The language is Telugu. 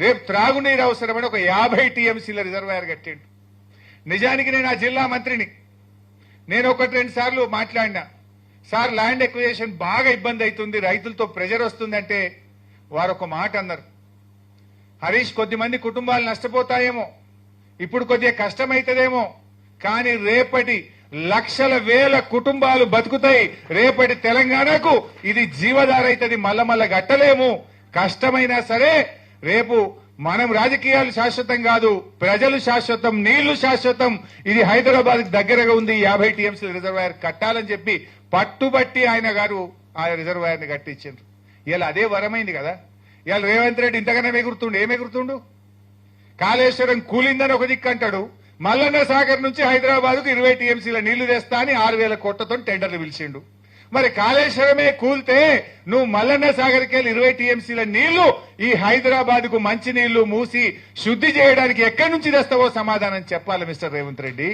రేపు త్రాగునీరు అవసరమని ఒక 50 టీఎంసీల రిజర్వాయర్ కట్టిండు. నిజానికి నేను ఆ జిల్లా మంత్రిని. నేను 1-2 సార్లు మాట్లాడినా, సార్ ల్యాండ్ ఎక్విజిషన్ బాగా ఇబ్బంది అవుతుంది, రైతులతో ప్రెజర్ వస్తుందంటే వారు ఒక మాట అన్నారు, హరీష్ కొద్దిమంది కుటుంబాలు నష్టపోతాయేమో, ఇప్పుడు కొద్దిగా కష్టమైతుందేమో, కానీ రేపటి లక్షల వేల కుటుంబాలు బతుకుతాయి. రేపటి తెలంగాణకు ఇది జీవధార అవుతుంది. మల్ల గట్టలేము. కష్టమైనా సరే రేపు మనం రాజకీయాలు శాశ్వతం కాదు, ప్రజలు శాశ్వతం, నీళ్లు శాశ్వతం. ఇది హైదరాబాద్ దగ్గరగా ఉంది. 50 టీఎంసీ రిజర్వాయర్ కట్టాలని చెప్పి పట్టుబట్టి ఆయన గారు ఆ రిజర్వాయర్ ని కట్టించారు. ఇలా అదే వరమైంది కదా. ఇవాళ రేవంత్ రెడ్డి ఇంతకన్నా ఎగురుతుండు. ఏమెగురుతుండు? కాళేశ్వరం కూలిందని ఒక దిక్కు అంటాడు, మల్లన్న సాగర్ నుంచి హైదరాబాద్ కు 20 టీఎంసీల నీళ్లు తెస్తా అని 6,000 కోట్లతో టెండర్లు పిలిచిండు. మరి కాళేశ్వరమే కూల్తే నువ్వు మల్లన్న సాగర్కి వెళ్ళి 20 టీఎంసీల నీళ్లు ఈ హైదరాబాద్ కు మంచి నీళ్లు మూసి శుద్ధి చేయడానికి ఎక్కడి నుంచి తెస్తావో సమాధానం చెప్పాలి మిస్టర్ రేవంత్ రెడ్డి.